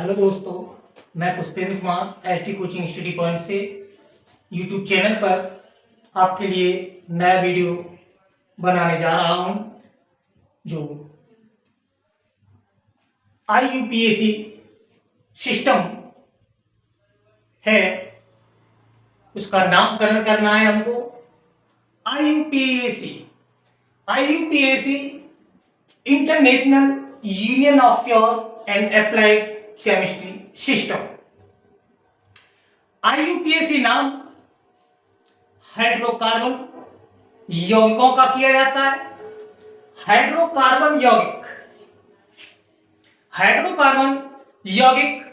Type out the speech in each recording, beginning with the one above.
Hello दोस्तों, मैं Pushpendra Kumar ST coaching study point से यूट्यूब चैनल पर आपके लिए नया वीडियो बनाने जा रहा हूं जो IUPAC सिस्टम है उसका नामकरण करना है हमको। IUPAC international union of pure and applied chemistry system. IUPAC नाम हाइड्रोकार्बन यौगिकों का किया जाता है। हाइड्रोकार्बन यौगिक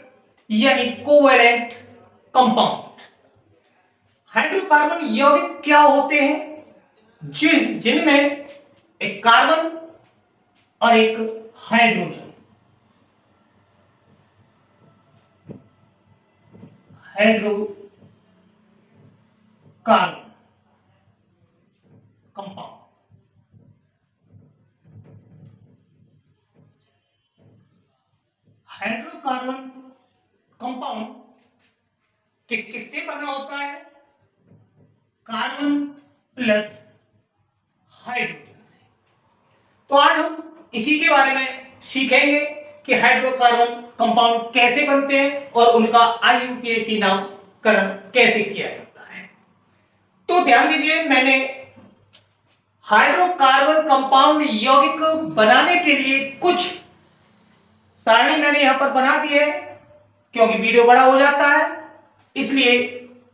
यानी कोवैलेंट कंपाउंड। हाइड्रोकार्बन यौगिक क्या होते हैं? जिनमें एक कार्बन और एक hydrogen, hydrocarbon compound. Hydrocarbon compound किससे बना होता है? कार्बन प्लस हाइड्रोजन से। तो आज हम इसी के बारे में सीखेंगे कि हाइड्रोकार्बन कंपाउंड कैसे बनते हैं और उनका IUPAC नामकरण कैसे किया जाता है। तो ध्यान दीजिए, मैंने हाइड्रोकार्बन कंपाउंड यौगिक बनाने के लिए कुछ सारणी मैंने यहां पर बना दी है, क्योंकि वीडियो बड़ा हो जाता है इसलिए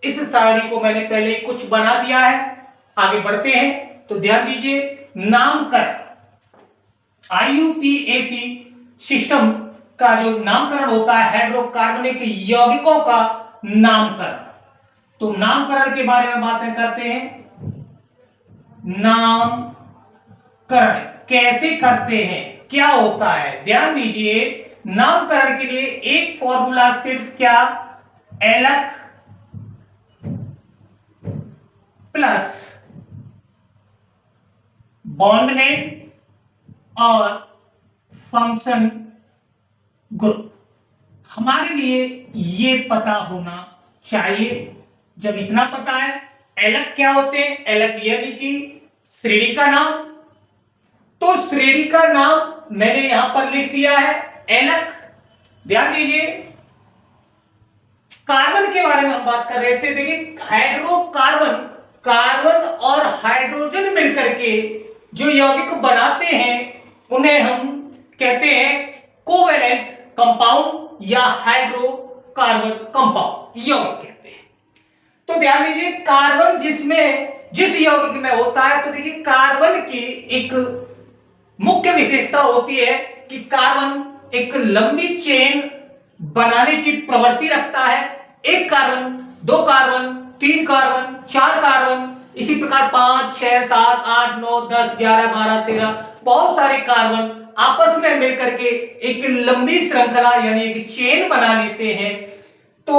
इस सारणी को मैंने पहले कुछ बना दिया है। आगे बढ़ते हैं तो ध्यान दीजिए, नामकरण IUPAC सिस्टम का जो नामकरण होता है हाइड्रोकार्बनिक यौगिकों का नामकरण। तो नामकरण के बारे में बातें करते हैं। नामकरण कैसे करते हैं, क्या होता है? ध्यान दीजिए, नामकरण के लिए एक फॉर्मूला सिर्फ क्या, एलक प्लस बॉन्ड नेम और फंक्शन ग्रुप। हमारे लिए ये पता होना चाहिए। जब इतना पता है, एलक क्या होते हैं? एलक यानी कि श्रेणी का नाम। तो श्रेणी का नाम मैंने यहां पर लिख दिया है एलक। ध्यान दीजिए, कार्बन के बारे में हम बात कर रहे थे। देखिए, हाइड्रोकार्बन, कार्बन और हाइड्रोजन मिलकर के जो यौगिक बनाते हैं उन्हें हम कहते हैं कोवैलेंट कंपाउंड या हाइड्रोकार्बन कंपाउंड यौगिक कहते हैं। तो ध्यान दीजिए, कार्बन जिस यौगिक में होता है, तो देखिए कार्बन की एक मुख्य विशेषता होती है कि कार्बन एक लंबी चेन बनाने की प्रवृत्ति रखता है। एक कार्बन, दो कार्बन, तीन कार्बन, चार कार्बन, इसी प्रकार 5, 6, 7, 8, 9, 10, 11, 12, 13 बहुत सारे कार्बन आपस में मिलकर के एक लंबी श्रृंखला यानी एक चेन बना लेते हैं। तो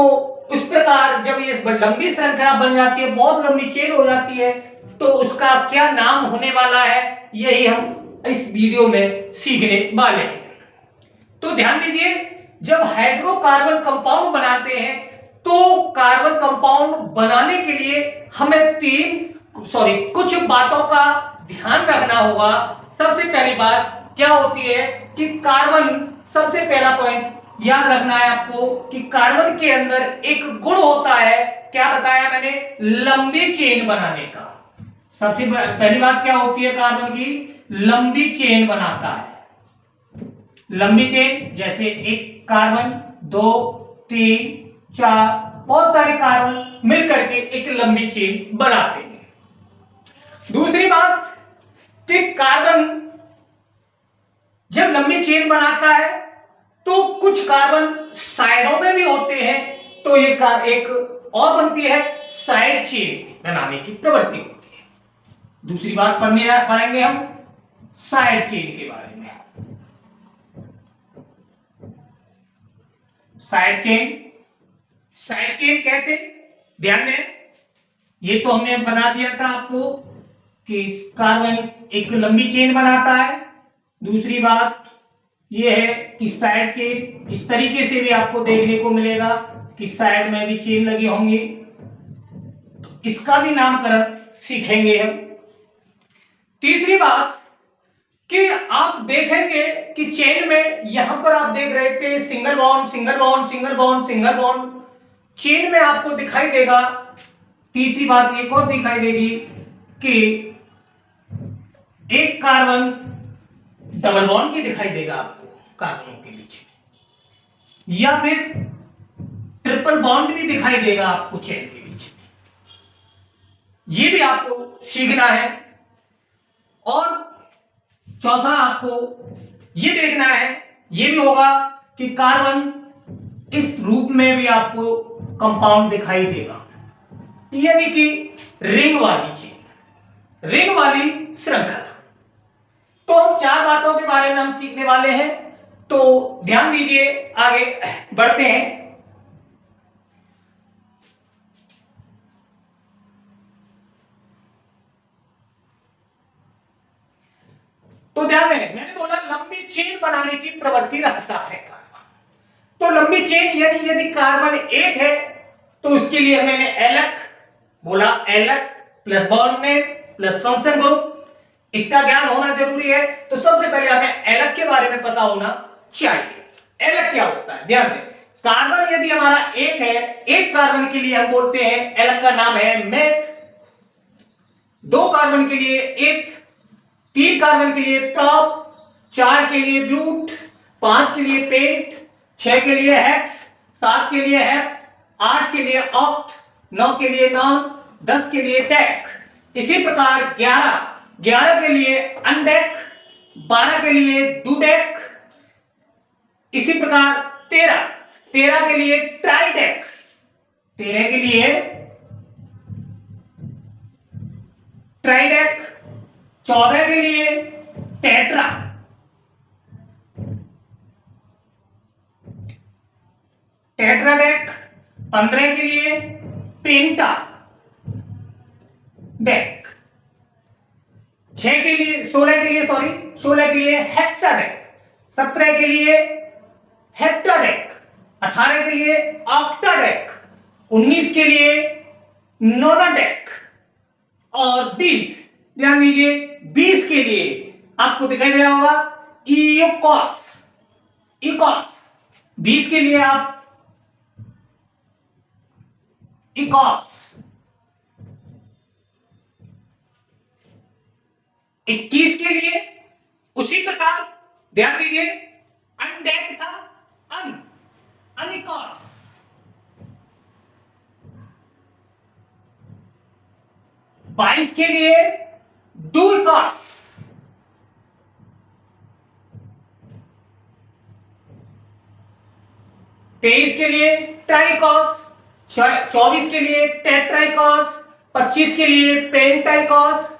उस प्रकार जब ये लंबी श्रृंखला बन जाती है, बहुत लंबी चेन हो जाती है, तो उसका क्या नाम होने वाला है, यही हम इस वीडियो में सीखने वाले हैं। तो ध्यान दीजिए, जब हाइड्रोकार्बन कंपाउंड बनाते हैं तो कार्बन कंपाउंड बनाने के लिए हमें कुछ बातों का ध्यान रखना होगा। सबसे पहली बात क्या होती है कि कार्बन, सबसे पहला पॉइंट याद रखना है आपको कि कार्बन के अंदर एक गुण होता है, क्या बताया मैंने, लंबी चेन बनाने का। सबसे पहली बात क्या होती है, कार्बन की लंबी चेन बनाता है। लंबी चेन जैसे एक कार्बन, 2, 3, 4 बहुत सारे कार्बन मिलकर के एक लंबी चेन बनाते हैं। दूसरी बात कि कार्बन जब लंबी चेन बनाता है तो कुछ कार्बन साइडों में भी होते हैं, तो ये एक और बनती है, साइड चेन बनाने की प्रवृत्ति होती है। दूसरी बात पढ़ेंगे हम साइड चेन के बारे में। साइड चेन कैसे? ध्यान दें, ये तो हमने बना दिया था आपको कि कार्बन एक लंबी चेन बनाता है। दूसरी बात ये है कि साइड चेन इस तरीके से भी आपको देखने को मिलेगा कि साइड में भी चेन लगी होंगी, तो इसका भी नामकरण सीखेंगे हम। तीसरी बात कि आप देखेंगे कि चेन में यहां पर आप देख रहे थे single bond single bond single bond single bond, chain में आपको दिखाई देगा। तीसरी बात एक और दिखाई देगी कि एक कार्बन डबल बॉन्ड भी दिखाई देगा आपको कार्बनों के बीच में, या फिर ट्रिपल बॉन्ड भी दिखाई देगा आपको चेन के बीच में। ये भी आपको सीखना है। और चौथा आपको ये देखना है, ये भी होगा कि कार्बन इस रूप में भी आपको कंपाउंड दिखाई देगा, यानी कि रिंग वाली चेन, रिंग वाली श्रृंखला। तो हम चार बातों के बारे में हम सीखने वाले हैं, तो ध्यान दीजिए, आगे बढ़ते हैं। तो ध्यान दें, मैंने बोला लंबी चेन बनाने की प्रवृत्ति रखता है कार्बन। तो लंबी चेन यानी यदि कार्बन एक है तो उसके लिए मैंने एलक बोला, alk plus bond name plus function group, इसका ज्ञान होना जरूरी है। तो सबसे पहले हमें एलक के बारे में पता होना चाहिए। एलक क्या होता है, ध्यान दें, कार्बन यदि हमारा एक है, एक कार्बन के लिए हम बोलते हैं एलक का नाम है मेथ, दो कार्बन के लिए एथ, तीन कार्बन के लिए प्रॉप, चार के लिए ब्यूट, पांच के लिए पेंट, छह के लिए हेक्स, सात के लिए हेप्ट, आठ के लिए ऑक्ट, नौ के लिए नॉन, 10 के लिए टेक। इसी प्रकार 11 के लिए अनडेक, 12 के लिए डूडेक, इसी प्रकार 13 के लिए ट्राइडेक, 13 के लिए ट्राइडेक, 14 के लिए टेट्रा, टेट्राडेक, 15 के लिए पेंटा डेक, 16 के लिए हेक्साडेक, 17 के लिए हेप्टाडेक, 18 के लिए ऑक्टाडेक, 19 के लिए नोनाडेक और 20, ध्यान दीजिए 20 के लिए आपको दिखाई दे रहा होगा इयोकॉस, 20 के लिए आप इकॉस, 21 के लिए उसी प्रकार, ध्यान दीजिए अनडेक था अनिकॉस, 22 के लिए डुइकॉस, 23 के लिए ट्राइकॉस, 24 के लिए टेट्राइकॉस, 25 के लिए पेंटाइकॉस।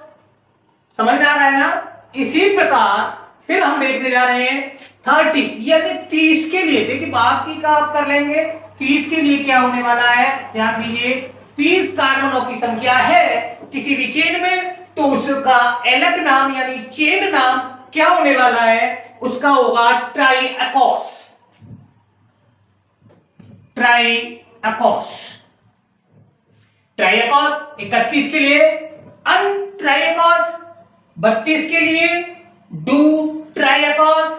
समझ में आ रहा है ना। इसी प्रकार फिर हम देखने जा रहे हैं 30 यानी 30 के लिए। देखिए बाकी का आप कर लेंगे, 30 के लिए क्या होने वाला है, ध्यान दीजिए 30 कार्बनों की संख्या है किसी भी चेन में, तो उसका एलक नाम यानी चेन नाम क्या होने वाला है, उसका होगा ट्राइएकॉस, ट्राइएकॉस। 31 के लिए अनट्राइएकॉस, 32 के लिए डू ट्राइएकॉस,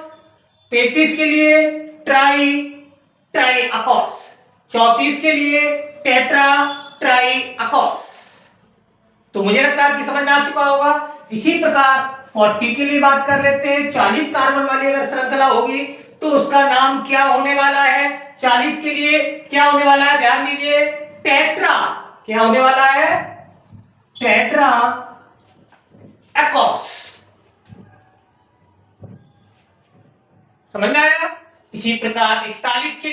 33 के लिए ट्राइएकॉस, 34 के लिए टेट्रा ट्राइएकॉस। तो मुझे लगता है आपकी समझ में आ चुका होगा। इसी प्रकार 40 के लिए बात कर लेते हैं। 40 कार्बन वाली अगर श्रृंखला होगी तो उसका नाम क्या होने वाला है, 40 के लिए क्या होने वाला है, ध्यान दीजिए टेट्रा, क्या होने वाला है, टेट्रा एकॉस। समझ में आया। इसी प्रकार 41 के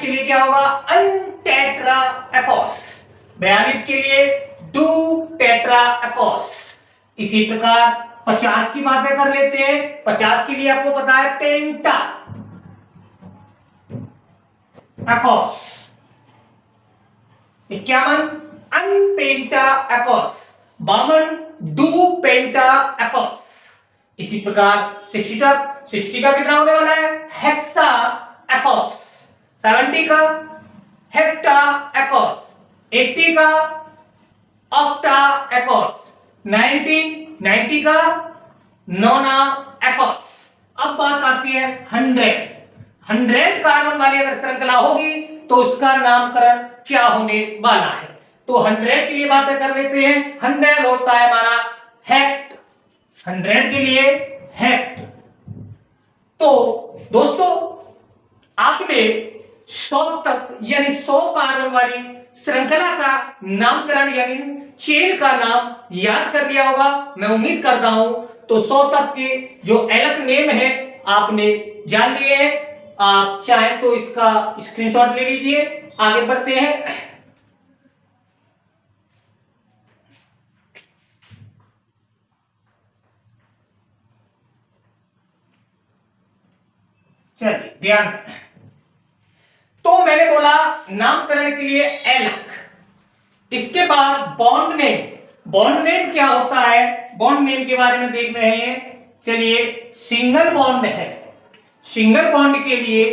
लिए क्या होगा, अनटेट्रा एकॉस। 42 के लिए डू टेट्रा एकॉस। इसी प्रकार 50 की बातें कर लेते हैं। 50 के लिए आपको पता है पेंटा एकॉस। 51 अनपेंटा एकॉस। 52 डू पेंटा एकॉस। इसी प्रकार 60 तक, 60 का कितना होने वाला है हेक्सा एकॉस, 70 का हेप्टा एकॉस, 80 का ऑक्टा एकॉस, 90 का नोना एकॉस। अब बात आती है 100 कार्बन वाली अगर श्रृंखला होगी तो उसका नामकरण क्या होने वाला है। तो 100 के लिए बातें कर लेते हैं। 100 होता है हमारा हेक्ट, 100 के लिए हेक्ट। तो दोस्तों आपने 100 तक यानी 100 कार्बन वाली श्रृंखला का नामकरण यानी चेन का नाम याद कर लिया होगा, मैं उम्मीद करता हूं। तो 100 तक के जो एलक नेम है आपने जान लिए हैं। आप चाहें तो इसका स्क्रीनशॉट ले लीजिए। आगे बढ़ते हैं। चलिए ध्यान, तो मैंने बोला नामकरण के लिए एलक, इसके बाद बॉन्ड नेम। बॉन्ड नेम क्या होता है, बॉन्ड नेम के बारे में देख रहे हैं। चलिए सिंगल बॉन्ड है, सिंगल बॉन्ड के लिए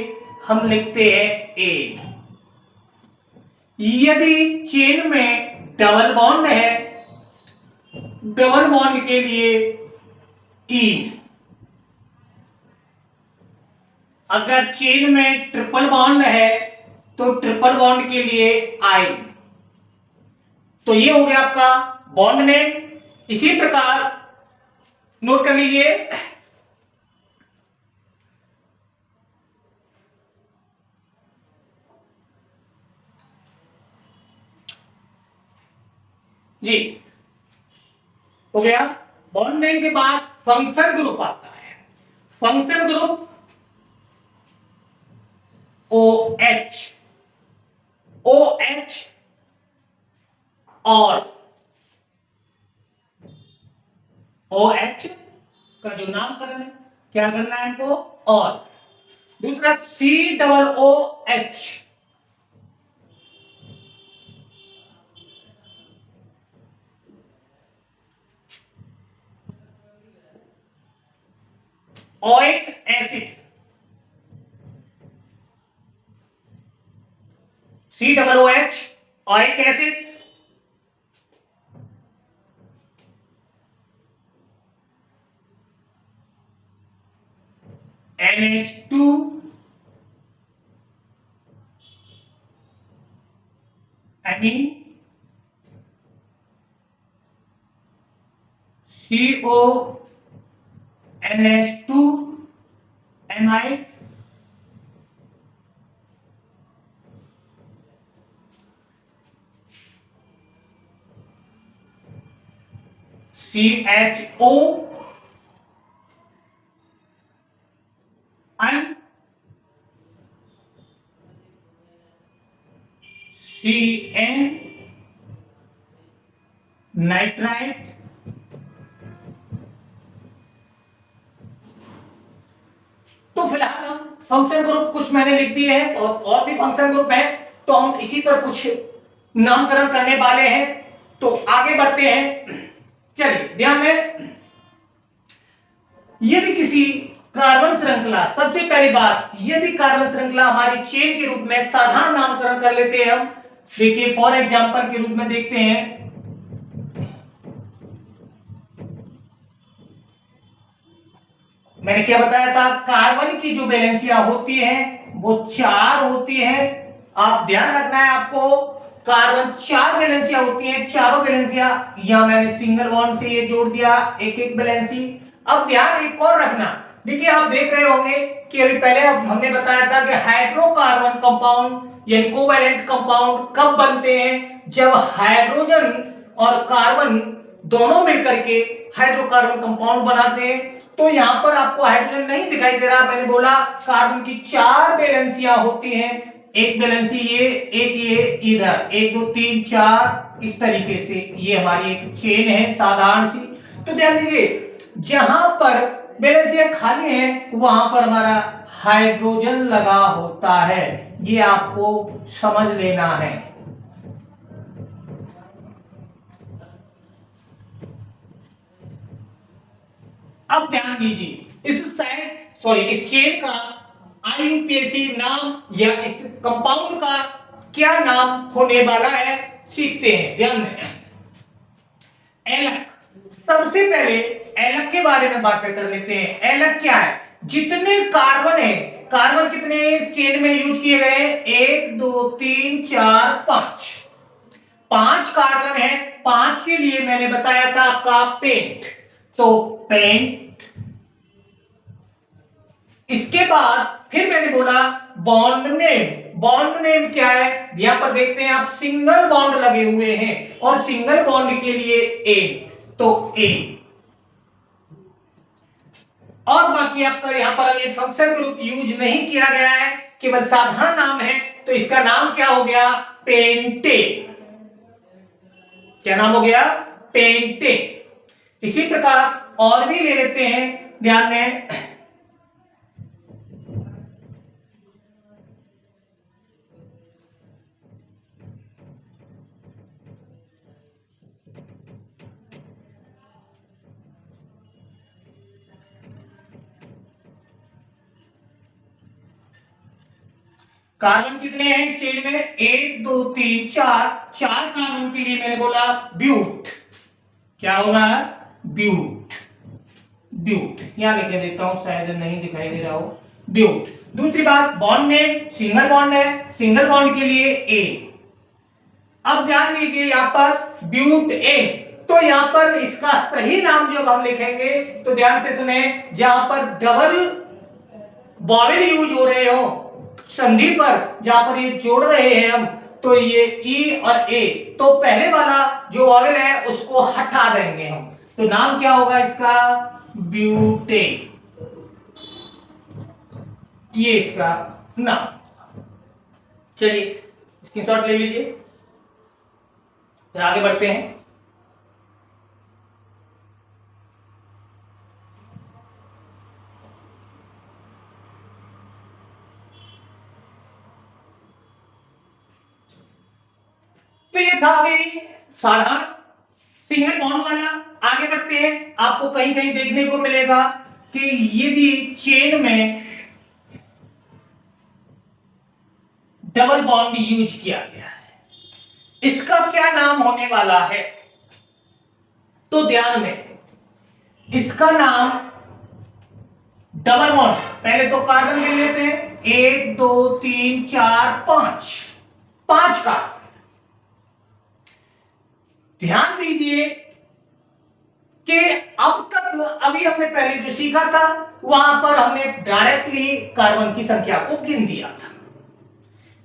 हम लिखते हैं ए। यदि चेन में डबल बॉन्ड है, डबल बॉन्ड के लिए ई। अगर चेन में ट्रिपल बॉन्ड है तो ट्रिपल बॉन्ड के लिए आई। तो ये हो गया आपका बॉन्ड नेम। इसी प्रकार नोट कर लीजिए, जी हो गया। बॉन्ड नेम के बाद फंक्शन ग्रुप आता है। फंक्शन ग्रुप OH, OH और OH का जो नामकरण है क्या करना है इनको, और दूसरा COOH, oic acid, COOH oic acid, NH2 amine, CONH2 amide, CHO and CN nitrite. तो फिलहाल हम फंक्शन ग्रुप कुछ मैंने लिख दिए हैं और भी फंक्शन ग्रुप है, तो हम इसी पर कुछ नामकरण करने वाले हैं। तो आगे बढ़ते हैं। चलिए ध्यान दें, यदि किसी कार्बन श्रृंखला, सबसे पहली बात, यदि कार्बन श्रृंखला हमारी चेन के रूप में साधारण नामकरण कर लेते हैं हम। देखिए फॉर एग्जांपल के रूप में देखते हैं, मैंने क्या बताया था, कार्बन की जो वैलेंसियां होती है वो 4 होती है। आप ध्यान रखना है आपको, कार्बन 4 वैलेंसियां होती हैं, चारों वैलेंसियां, या मैंने सिंगल बॉन्ड से ये जोड़ दिया एक एक वैलेंसी। अब ध्यान एक और रखना, देखिए आप देख रहे होंगे कि अभी पहले हमने बताया था कि हाइड्रोकार्बन कंपाउंड यानी कोवैलेंट कंपाउंड कब बनते हैं, जब हाइड्रोजन और कार्बन दोनों मिलकर के हाइड्रोकार्बन कंपाउंड बनाते हैं। तो यहां पर आपको हाइड्रोजन नहीं दिखाई दे रहा, मैंने बोला कार्बन की 4 वैलेंसियां होती हैं, एक वैलेंसी ये, एक ये इधर, 1 2 3 4, इस तरीके से ये हमारी एक चेन है साधारण सी। तो ध्यान दीजिए, जहां पर वैलेंसियां खाली हैं वहां पर हमारा हाइड्रोजन लगा होता है, ये आपको समझ लेना है। अब ध्यान दीजिए इस चेन का आईयूपीएसी नाम या इस कंपाउंड का क्या नाम होने वाला है सीखते हैं। ध्यान दें, एलक। सबसे पहले एलक के बारे में बात कर लेते हैं। एलक क्या है? जितने कार्बन है, कार्बन कितने इस चेन में यूज किए गए? 1 2 3 4 5। 5 कार्बन है। 5 के लिए मैंने बताया था आपका पेंट, तो पेंट। इसके बाद फिर मैंने बोला बॉन्ड नेम। बॉन्ड नेम क्या है? यहां पर देखते हैं आप, सिंगल बॉन्ड लगे हुए हैं और सिंगल बॉन्ड के लिए ए, तो ए। और बाकी आपका यहां पर अभी फंक्शन ग्रुप यूज नहीं किया गया है, केवल साधारण नाम है, तो इसका नाम क्या हो गया? पेंटेन। क्या नाम हो गया? पेंटेन। इसी प्रकार और भी ले लेते हैं, ध्यान दें। कार्बन कितने हैं इस चेन में? 1 2 3 4। 4 कार्बन के लिए मैंने बोला ब्यूट। क्या होगा? ब्यूट। ब्यूट यहां लिख देता हूं, शायद नहीं दिखाई दे रहा हो। ब्यूट। दूसरी बात, बॉन्ड नेम सिंगल बॉन्ड है, सिंगल बॉन्ड के लिए ए। अब ध्यान दीजिए यहां पर ब्यूट ए, तो यहां पर इसका सही नाम जब हम लिखेंगे तो ध्यान से सुने, जहां पर डबल वॉवेल यूज हो रहे हो संधि पर, जहां पर ये जोड़ रहे हैं हम, तो ये ई और ए, तो पहले वाला जो वॉवेल है उसको हटा देंगे हम, तो नाम क्या होगा इसका? ब्यूटेन। ये इसका नाम। चलिए स्क्रीनशॉट ले लीजिए, फिर आगे बढ़ते हैं। तो ये था अभी साधारण सिंगल बॉन्ड वाला। आगे बढ़ते हैं, आपको कहीं कहीं देखने को मिलेगा कि यदि चेन में डबल बॉन्ड यूज किया गया है, इसका क्या नाम होने वाला है? तो ध्यान में, इसका नाम डबल बॉन्ड, पहले तो कार्बन ले लेते हैं, 1 2 3 4 5, 5 कार्बन। ध्यान दीजिए कि अब तक अभी हमने पहले जो सीखा था वहां पर हमने डायरेक्टली कार्बन की संख्या को गिन दिया था।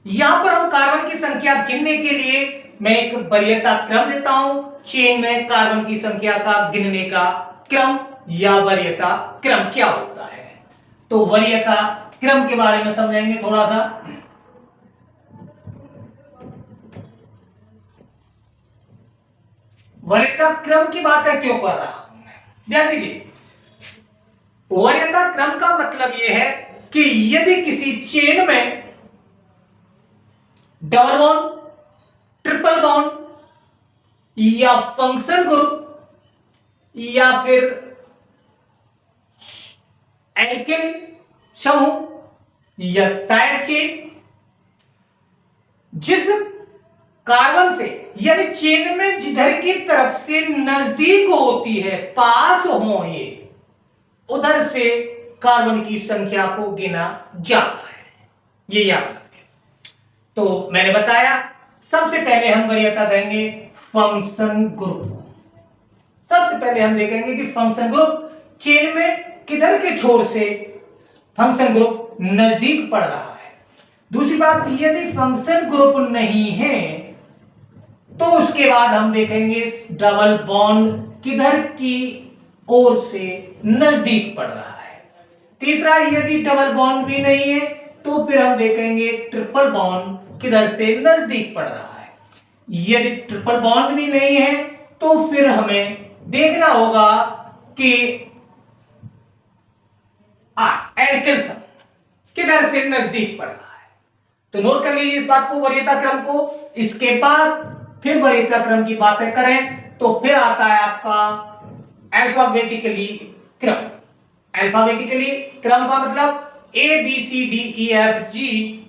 यहां पर हम कार्बन की संख्या गिनने के लिए मैं एक वरीयता क्रम देता हूं। चेन में कार्बन की संख्या का गिनने का क्रम या वरीयता क्रम क्या होता है, तो वरीयता क्रम के बारे में समझेंगे थोड़ा सा। वरीयता क्रम की बात है क्यों कर रहा हूं मैं, ध्यान दीजिए। वरीयता क्रम का मतलब यह है कि यदि किसी चेन में डबल बॉन्ड, ट्रिपल बॉन्ड या फंक्शन ग्रुप या फिर एल्केन समूह या साइड चेन, जिस कार्बन से यानी चेन में जिधर की तरफ से नजदीक होती है, पास हो, ये उधर से कार्बन की संख्या को गिना जाता है, ये याद रखें। तो मैंने बताया सबसे पहले हम वरीयता देंगे फंक्शन ग्रुप। सबसे पहले हम देखेंगे कि फंक्शन ग्रुप चेन में किधर के छोर से फंक्शन ग्रुप नजदीक पड़ रहा है। दूसरी बात, यदि फंक्शन ग्रुप नहीं है तो उसके बाद हम देखेंगे डबल बॉन्ड किधर की ओर से नजदीक पड़ रहा है। तीसरा, यदि डबल बॉन्ड भी नहीं है तो फिर हम देखेंगे ट्रिपल बॉन्ड किधर से नजदीक पड़ रहा है। यदि ट्रिपल बॉन्ड भी नहीं है तो फिर हमें देखना होगा कि एल्केन समूह किधर से नजदीक पड़ रहा है। तो नोट कर लीजिए इस बात को, वरीयता क्रम को। इसके बाद फिर वरीयता क्रम की बातें करें तो फिर आता है आपका अल्फाबेटिकली क्रम, अल्फाबेटिकली क्रम का मतलब ABCDEFG,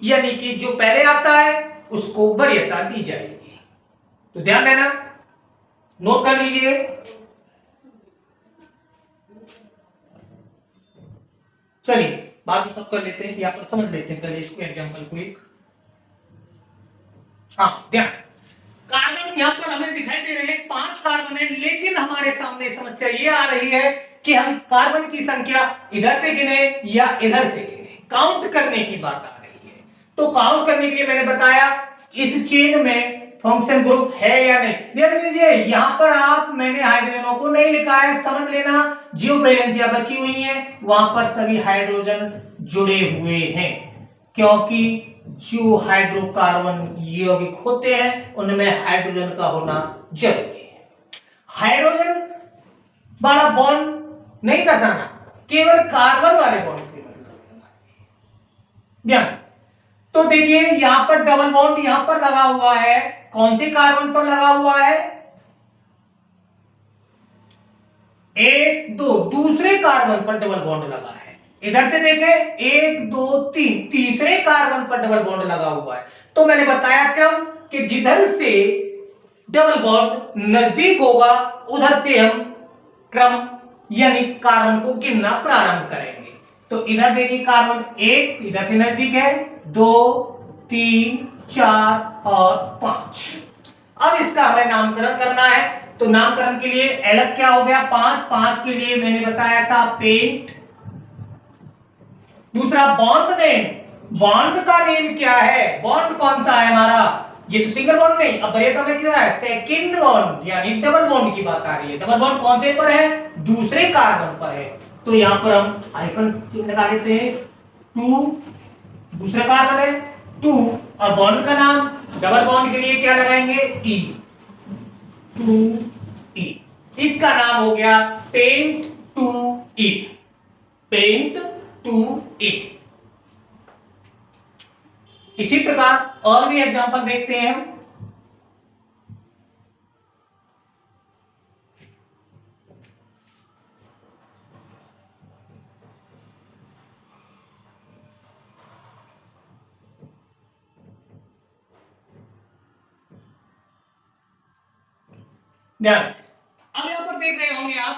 यानी कि जो पहले आता है उसको वरीयता दी जाएगी। तो ध्यान देना, नोट कर लीजिए। चलिए बाकी सब कर लेते हैं, यहां पर समझ लेते हैं पहले इसको, एग्जांपल को एक। हाँ ध्यान, कार्बन यहां पर हमें दिखाई दे रहे हैं 5 कार्बन है, लेकिन हमारे सामने समस्या ये आ रही है कि हम कार्बन की संख्या इधर से गिने या इधर से गिने, काउंट करने की बात आ रही है। तो काउंट करने के लिए मैंने बताया इस चेन में फंक्शन ग्रुप है या नहीं। देख लीजिए यहां पर मैंने हाइड्रोजनों को नहीं लिखा है, समझ लेना, जो वैलेंसियां बची हुई हैं वहां पर सभी हाइड्रोजन जुड़े हुए हैं, क्योंकि जो हाइड्रोकार्बन यौगिक होते हैं उनमें हाइड्रोजन का होना जरूरी है। हाइड्रोजन वाला बॉन्ड नहीं दर्शाना, केवल कार्बन वाले बॉन्ड से मतलब ध्यान। तो देखिए यहां पर डबल बॉन्ड यहां पर लगा हुआ है, कौन से कार्बन पर लगा हुआ है? 1 2, दूसरे कार्बन पर डबल बॉन्ड लगा है। इधर से देखें 1 2 3, तीसरे कार्बन पर डबल बॉन्ड लगा हुआ है। तो मैंने बताया क्रम कि जिधर से डबल बॉन्ड नजदीक होगा उधर से हम क्रम यानी कार्बन को गिनना प्रारंभ करेंगे। तो इधर देखिए कार्बन 1 इधर से नजदीक है, 2 3 4 और 5। अब इसका हमें नामकरण करना है। तो नामकरण के लिए अलग क्या हो गया? 5 के लिए मैंने बताया था पेंट। दूसरा बॉन्ड नेम, बॉन्ड का नेम क्या है? बॉन्ड कौन सा है हमारा? ये तो सिंगल बॉन्ड नहीं, अब वरीयता में क्या है? सेकंड बॉन्ड यानी डबल बॉन्ड की बात आ रही है। डबल बॉन्ड कौन से पर है? दूसरे कार्बन पर है। तो यहां पर हम हाइफन चिन्ह लगा देते हैं, 2 दूसरा कार्बन है 2, और बॉन्ड का नाम डबल बॉन्ड के लिए क्या लगाएंगे? E, 2E। इसका नाम हो गया पेंट 2E, पेंट 2E। इसी प्रकार और भी एग्जांपल देखते हैं हम। ध्यान, अब यहां पर देख रहे होंगे आप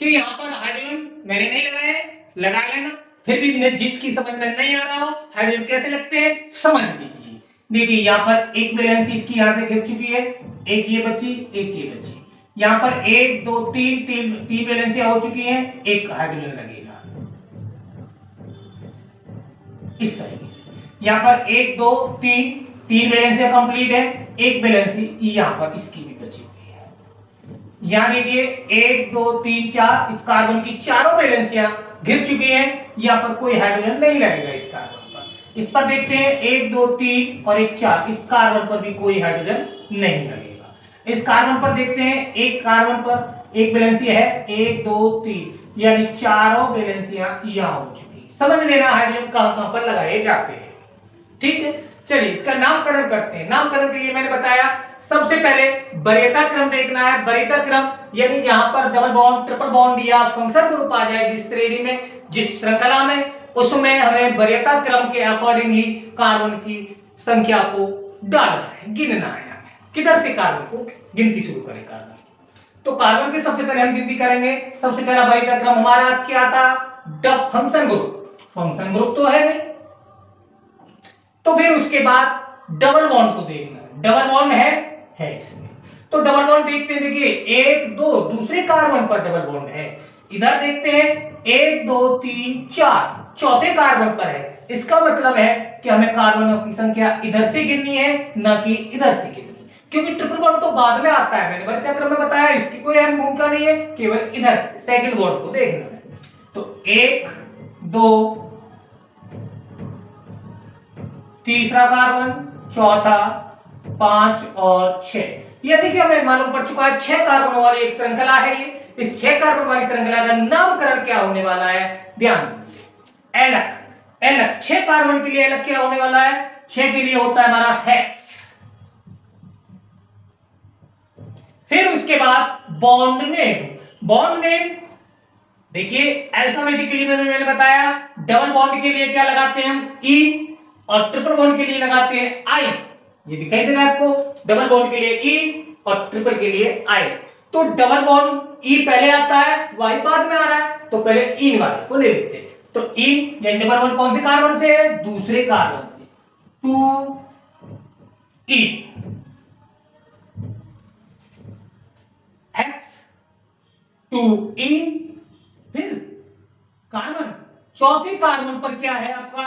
कि यहां पर हाइड्रोजन मैंने नहीं लगाया है, लगा लेना। फिर भी जिसकी समझ में नहीं आ रहा हो हाइड्रोजन कैसे लगते हैं समझ लीजिए। देखिए यहां पर एक वैलेंसी इसकी यहां से घिर चुकी है, एक ये बची, एक ये बची। यहां पर 1 2 3 तीन वैलेंसियां हो चुकी हैं, एक हाइड्रोजन लगेगा इस तरीके से। यहां पर 1 2 3 तीन वैलेंसियां कंप्लीट है, एक वैलेंसी यहां पर इसकी भी बची हुई है। यहां देखिए 1 2 3 4, इस कार्बन की चारों वैलेंसियां घिर चुकी हैं, यहां पर कोई हाइड्रोजन नहीं लगेगा इस कार्बन पर। इस पर देखते हैं 1 2 3 और 1 4, इस कार्बन पर भी कोई हाइड्रोजन नहीं लगेगा। इस कार्बन पर देखते हैं एक कार्बन पर एक वैलेंसी है 1 2 3, यानी चारों वैलेंसियां यहां हो चुकी। समझ लेना हाइड्रोजन कहां पर लगाए जाते हैं। ठीक है, चलिए इसका नामकरण करते हैं। नामकरण के लिए मैंने बताया सबसे पहले वरीयता क्रम देखना है। वरीयता क्रम यानी जहां पर डबल बॉन्ड ट्रिपल बॉन्ड या फंक्शन ग्रुप आ जाए जिस श्रेणी में, जिस श्रृंखला में, उसमें हमें वरीयता क्रम के अकॉर्डिंग ही कार्बन की संख्या को डालना है, गिनना है। हमें किधर से कार्बन को गिनती शुरू करें कार्बन। तो कार्बन की सबसे पहले हम गिनती करेंगे। सबसे पहला वरीयता क्रम हमारा क्या था? Dub function group. Function group तो है नहीं, तो फिर उसके बाद डबल बॉन्ड को देखना है। डबल बॉन्ड है इसमें, तो डबल बॉन्ड देखते हैं। देखिए 1 2 दूसरे कार्बन पर डबल बॉन्ड है। इधर देखते हैं 1 2 3 4 चौथे कार्बन पर है। इसका मतलब है कि हमें कार्बनों की संख्या इधर से गिननी है, ना कि इधर से गिननी, क्योंकि ट्रिपल बॉन्ड तो बाद में आता है। मैंने वरीयता क्रम में बताया इसकी कोई अहम भूमिका नहीं है, केवल इधर से सेकंड बॉन्ड को देखना है। तो 1 2 तीसरा कार्बन, चौथा, 5 और 6। यह देखिए हमें मालूम पड़ चुका है 6 कार्बन वाली एक श्रृंखला है ये। इस 6 कार्बन वाली श्रृंखला का नामकरण क्या होने वाला है? ध्यान दीजिए, एलक। एलक 6 कार्बन के लिए एलक क्या होने वाला है? 6 के लिए होता है हमारा हेक्स। फिर उसके बाद बॉन्ड नेम। बॉन्ड नेम देखिए अल्फाबेटिकली मैंने बताया, डबल बॉन्ड के लिए क्या लगाते हैं हम, ई, और ट्रिपल बॉन्ड के लिए लगाते हैं आई। ये दिखाई दे रहा है आपको, डबल बॉन्ड के लिए ई और ट्रिपल के लिए आई। तो डबल बॉन्ड ई पहले आता है, वाई बाद में आ रहा है, तो पहले ई वाले को ले लेते हैं। तो ई यानी डबल बॉन्ड कौन से कार्बन से है, दूसरे कार्बन से, टू ई हेक्स, टू ई, फिर कार्बन, चौथे कार्बन पर क्या है आपका,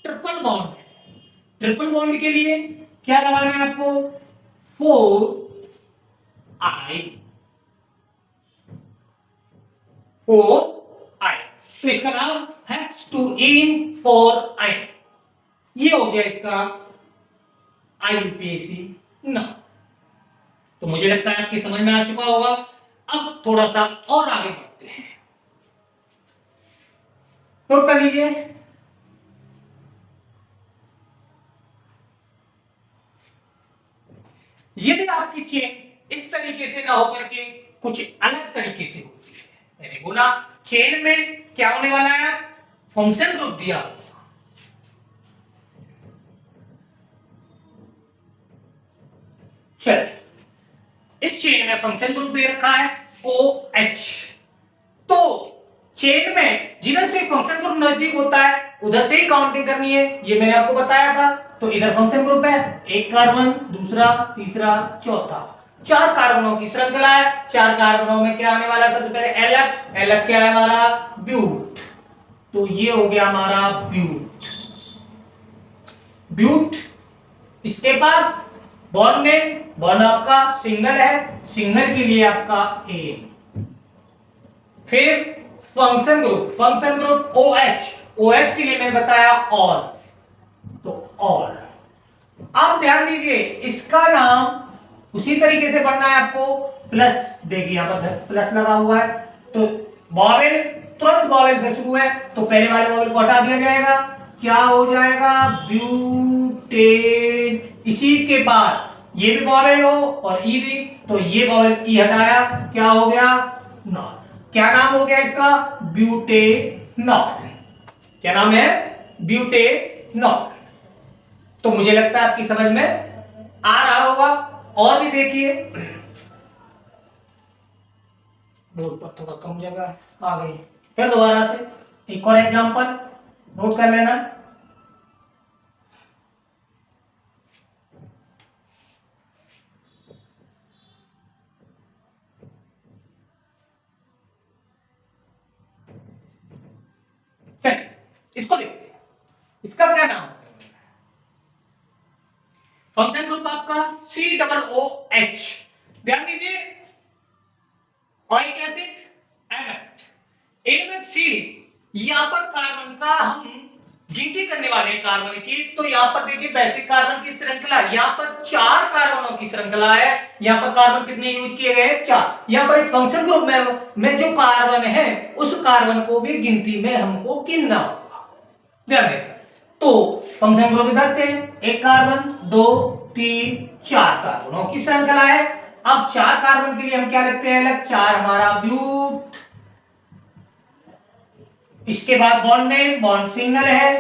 ट्रिपल बॉन्ड है। ट्रिपल बॉन्ड के लिए क्या लगाना है आपको, फोर आई, फोर आई, तो इसका नाम हेक्स टू इन फोर आई। ये हो गया इसका आईयूपीएसी नाम। तो मुझे लगता है आपकी समझ में आ चुका होगा। अब थोड़ा सा और आगे बढ़ते हैं, नोट कर लीजिए। यदि आपकी चेन इस तरीके से ना होकर के कुछ अलग तरीके से होती है, मैंने बोला चेन में क्या होने वाला है, फंक्शन ग्रुप दिया, चल इस चेन में फंक्शन ग्रुप दे रखा है OH। तो चेन में जिधर से फंक्शन ग्रुप नजदीक होता है उधर से ही काउंटिंग करनी है, ये मैंने आपको बताया था। तो इधर फंक्शन ग्रुप है, एक कार्बन, दूसरा, तीसरा, चौथा, चार कार्बनों की श्रृंखला है। चार कार्बनों में क्या आने वाला है, सबसे पहले एलक, एलक क्या है हमारा, ब्यूट। तो ये हो गया हमारा ब्यूट, ब्यूट। इसके बाद बॉन्ड में, बॉन्ड आपका सिंगल है, सिंगल के लिए आपका ए। फिर function group, function group OH, OH के लिए मैंने बताया और, तो और। अब ध्यान दीजिए इसका नाम उसी तरीके से पढ़ना है आपको, प्लस, देखिए यहां पर प्लस लगा हुआ है, तो वॉवेल तुरंत वॉवेल से शुरू है, तो पहले वाले वॉवेल को हटा दिया जाएगा, क्या हो जाएगा, ब्यूटेन। इसी के बाद ये भी वॉवेल हो और ई भी, तो ये वॉवेल ई हटाया, क्या हो गया, नॉट। क्या नाम हो गया इसका, ब्यूटेनॉल। क्या नाम है, ब्यूटेनॉल। तो मुझे लगता है आपकी समझ में आ रहा होगा। और भी देखिए, बोर्ड पर थोड़ा कम जगह आ गई, फिर दोबारा से एक और एग्जांपल नोट कर लेना। चलिए इसको देखते हैं, इसका क्या नाम है, फंक्शन ग्रुप आपका COOH। ध्यान दीजिए, ऑइक एसिड, एमेट, इनमें सी, यहां पर कार्बन का हम गिनती करने वाले हैं कार्बन की। तो यहां पर देखिए बेसिक कार्बन की श्रृंखला, यहां पर चार कार्बनों की श्रृंखला है। यहां पर कार्बन कितने यूज किए गए हैं, चार। यहां पर एक फंक्शन ग्रुप में जो कार्बन है उस कार्बन को भी गिनती में हमको गिनना होगा, ध्यान देना। तो फंक्शन ग्रुप इधर से एक कार्बन, दो, तीन, चार कार्बनों की श्रृंखला है। अब चार कार्बन के लिए हम क्या लिखते हैं, अलग, चार हमारा ब्यूट। इसके बाद बॉन्ड में, बॉन्ड सिंगल है,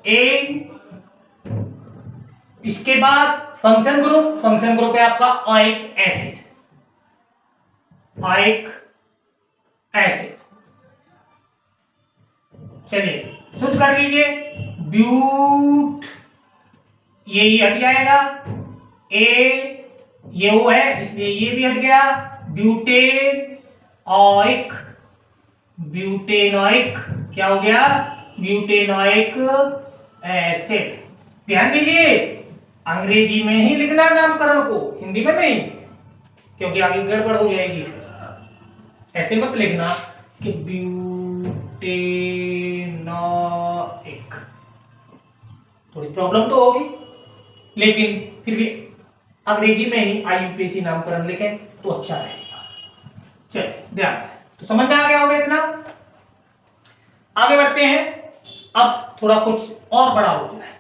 ए। इसके बाद फंक्शन ग्रुप, फंक्शन ग्रुप है आपका ऑइक एसिड, ऑइक एसिड। चलिए शुद्ध कर लीजिए, ब्यूट, ये हट जाएगा, ए ये वो है इसलिए ये भी हट गया, ब्यूटेन ऑइक, ब्यूटेनॉइक, क्या हो गया, ब्यूटेनॉइक एसिड। ध्यान दीजिए अंग्रेजी में ही लिखना नामकरण को, हिंदी में नहीं, क्योंकि आगे गड़बड़ हो जाएगी। ऐसे मत लिखना कि ब्यूटेनॉइक, थोड़ी प्रॉब्लम तो होगी, लेकिन फिर भी अंग्रेजी में ही आईयूपीएसी नामकरण लिखें तो अच्छा रहेगा। चलिए ध्यान, तो समझ में आ गया होगा इतना। आगे बढ़ते हैं, अब थोड़ा कुछ और बड़ा हो जाए।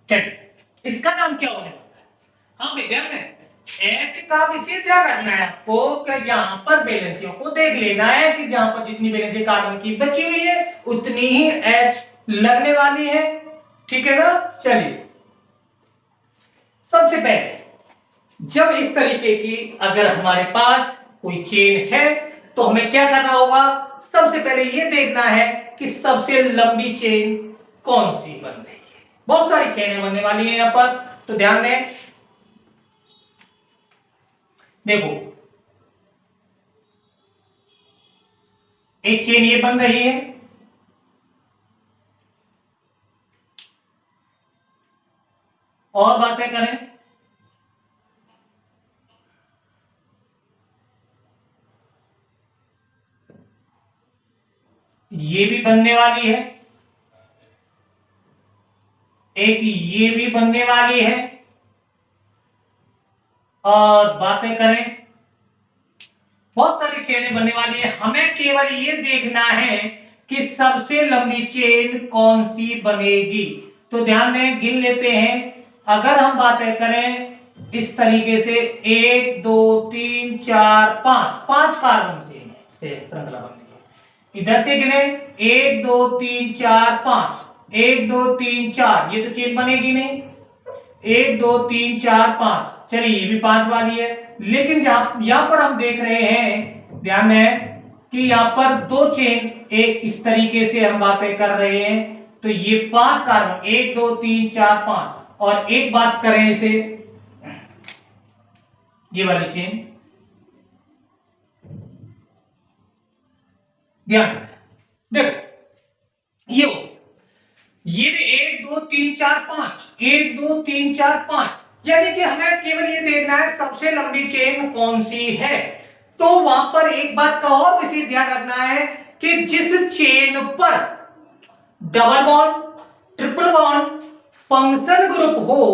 चलिए इसका नाम क्या होने वाला है? हाँ विद्यार्थी H का विशेष ध्यान रखना है आपको कि जहां पर वैलेंसियों को देख लेना है कि जहां पर जितनी वैलेंसी कार्बन की बची हुई है उतनी ही H लगने वाली है। ठीक है ना। चलिए सबसे पहले जब इस तरीके की अगर हमारे पास कोई चेन है तो हमें क्या करना होगा? सबसे पहले ये देखना है कि सबसे लंबी चेन कौन सी बन रही है। बहुत सारी चेनें बनने वाली है यहां पर, तो ध्यान दें। देखो एक चेन ये बन रही है, और बातें करें ये भी बनने वाली है, एक ये भी बनने वाली है, और बातें करें बहुत सारी चेनें बनने वाली है। हमें केवल ये देखना है कि सबसे लंबी चेन कौन सी बनेगी। तो ध्यान दें, गिन लेते हैं। अगर हम बातें करें इस तरीके से 1 2 3 4 5 5 कार्बन से श्रृंखला बन रही है। इधर से गिने 1 2 3 4 5 1 2 3 4, ये तो चेन बनेगी नहीं। 1 2 3 4 5, चलिए ये भी 5 वाली है। लेकिन यहां पर हम देख रहे हैं, ध्यान है कि यहां पर दो चेन एक इस तरीके से हम बातें कर रहे हैं, तो ये 5 कार्बन 1 2 3 4 5। और एक बात करें इसे, ये वाली चेन ध्यान देखो ये भी 1 2 3 4 5 1 2 3 4 5, यानी कि हमें केवल ये देखना है सबसे लंबी चेन कौन सी है। तो वहां पर एक बात का और विशेष ध्यान रखना है कि जिस चेन पर double bond triple bond function group हो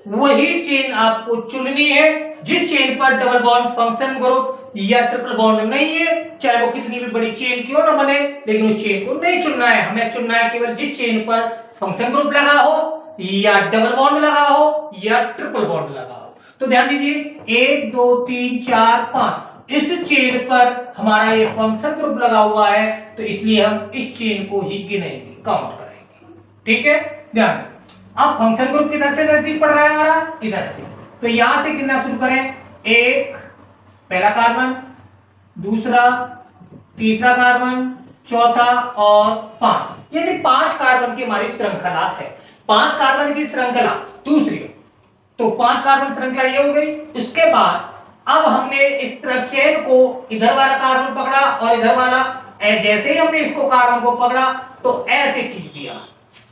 वही चेन आपको चुननी है। जिस चेन पर डबल बॉन्ड फंक्शन ग्रुप या ट्रिपल बॉन्ड नहीं है, चाहे वो कितनी भी बड़ी चेन क्यों ना बने, लेकिन उस चेन को नहीं चुनना है। हमें चुनना है केवल जिस चेन पर फंक्शन ग्रुप लगा हो या डबल बॉन्ड लगा हो या ट्रिपल बॉन्ड लगा हो। तो ध्यान दीजिए 1 2 3 4 5, इस चेन पर हमारा ये फंक्शन ग्रुप लगा हुआ है, तो इसलिए हम इस चेन को ही गिनेंगे, काउंट करेंगे। ठीक है, ध्यान दें। अब फंक्शन ग्रुप किधर से नजदीक पड़ रहा है हमारा? इधर से। तो यहां से गिनना शुरू करें। एक पहला कार्बन, दूसरा, तीसरा कार्बन, चौथा और 5, यानी 5 कार्बन की हमारी श्रृंखला है। 5 कार्बन की श्रृंखला दूसरी, तो 5 कार्बन श्रृंखला ये हो गई। उसके बाद अब हमने इस तरह चेन को इधर वाला कार्बन पकड़ा और इधर वाला, जैसे ही हमने इसको कार्बन को पकड़ा तो ऐसे खींच दिया,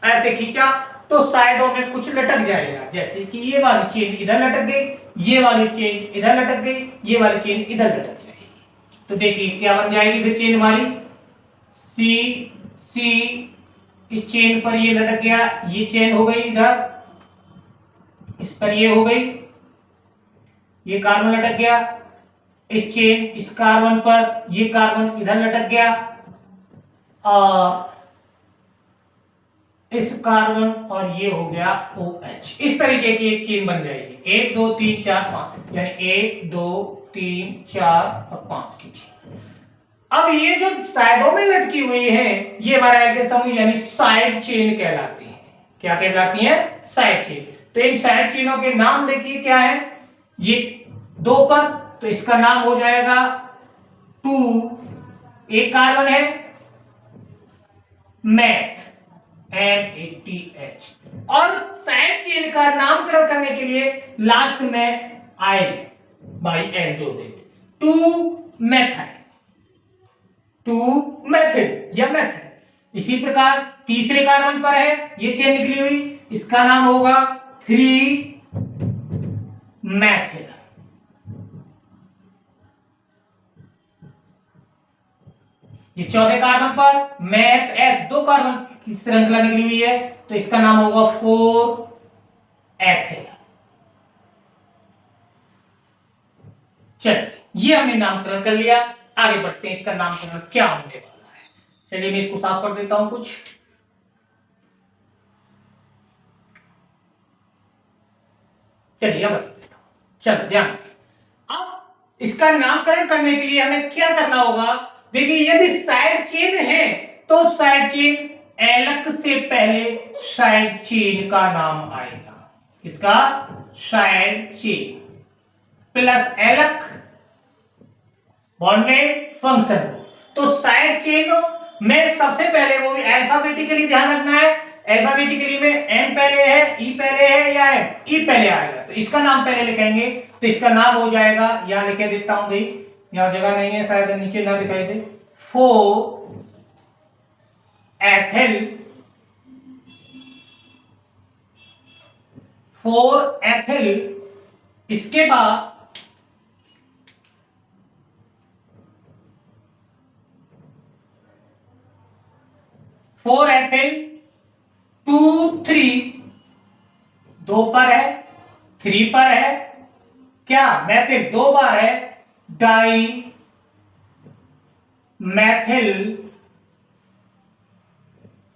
ऐसे खींचा तो साइडों में कुछ लटक जाएगा, जैसे कि ये वाली चेन इधर लटक गई, ये वाली चेन इधर लटक गई, ये वाली चेन इधर लटक जाएगी। तो देखिए क्या बन जाएगी फिर चेन हमारी, सी सी, इस चेन पर ये लटक गया, ये चेन हो गई इधर, इस पर ये हो गई, ये कार्बन लटक गया, इस चेन इस कार्बन पर, ये कार्बन इधर लटक गया, और इस कार्बन, और ये हो गया OH। इस तरीके की एक चेन बन जाएगी 1 2 3 4 5, यानी 1 2 3 4 और 5 की चेन। अब ये जो साइडों में लटकी हुई है ये हमारा एल्केन समूह यानी साइड चेन कहलाती है। क्या कहलाती है? Side chain. तो इन साइड चेनों के नाम देखिए क्या है। ये 2 पर, तो इसका नाम हो जाएगा 2, एक कार्बन है मैथ MATH, और साइड चेन का नामकरण करने के लिए लास्ट में आयल बाई एल जोड़ देते, 2 मेथाइल, 2 मेथिल या मेथिल। इसी प्रकार तीसरे कार्बन पर है ये चेन निकली हुई, इसका नाम होगा 3 मेथिल। ये चौथे कार्बन पर मैथ H, 2 कार्बन की श्रृंखला निकली हुई है, तो इसका नाम होगा 4 एथिल। चलिए ये हमने नामकरण कर लिया, आगे बढ़ते हैं इसका नामकरण क्या होने वाला है। चलिए मैं इसको साफ कर देता हूं कुछ। चलिए अब बता देता हूं। चलो ध्यान, अब इसका नामकरण करने के लिए हमें क्या करना होगा? देखिए यदि साइड चेन है तो साइड चेन एलक से पहले साइड चेन का नाम आएगा। इसका side chain plus alk bonded function. तो साइड चेन में सबसे पहले वो भी अल्फाबेटिकली ध्यान रखना है, अल्फाबेटिकली में एम पहले है, ई पहले है या एम, ई पहले आएगा तो इसका नाम पहले लिखेंगे। तो इसका नाम हो जाएगा, यहां लिखे देता हूं भाई, यहां जगह नहीं है शायद नीचे ना दिखाई दे, 4 एथिल। इसके बाद फोर एथिल 2 3 2 पर है, 3 पर है क्या मैथिल 2 बार है, dimethyl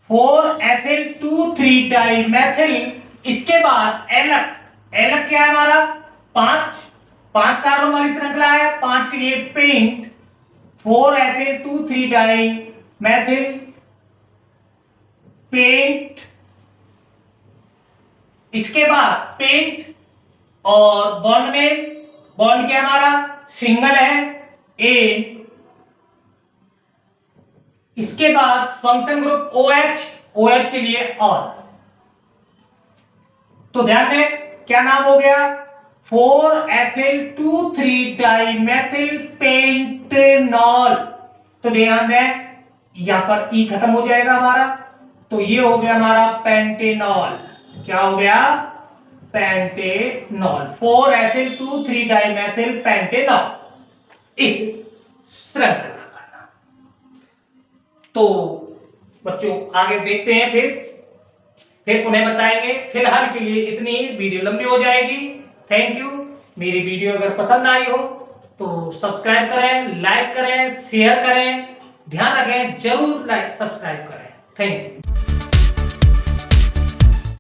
4 ethyl 2 3 dimethyl. इसके बाद एलक, एलक क्या है हमारा 5 कार्बन वाली श्रृंखला है, 5 के लिए pent 4 ethyl 2 3 dimethyl pent. इसके बाद पेंट और बॉन्ड में, बॉन्ड क्या हमारा सिंगल है एन। इसके बाद फंक्शन ग्रुप OH, OH के लिए और। तो ध्यान दें क्या नाम हो गया 4 एथिल 2 3 डाई मैथिल पेंटेनॉल। तो ध्यान दें यहां पर ई खत्म हो जाएगा हमारा, तो ये हो गया हमारा पेंटेनॉल। क्या हो गया pentanol, 4 ethyl 2 3 dimethyl pentanol. इस श्रृंखला का नाम। तो बच्चों आगे देखते हैं, फिर उन्हें बताएंगे। फिलहाल के लिए इतनी ही, वीडियो लंबी हो जाएगी। Thank you. मेरी वीडियो अगर पसंद आई हो तो सब्सक्राइब करें, लाइक करें, शेयर करें, ध्यान रखें जरूर लाइक सब्सक्राइब करें। Thank you.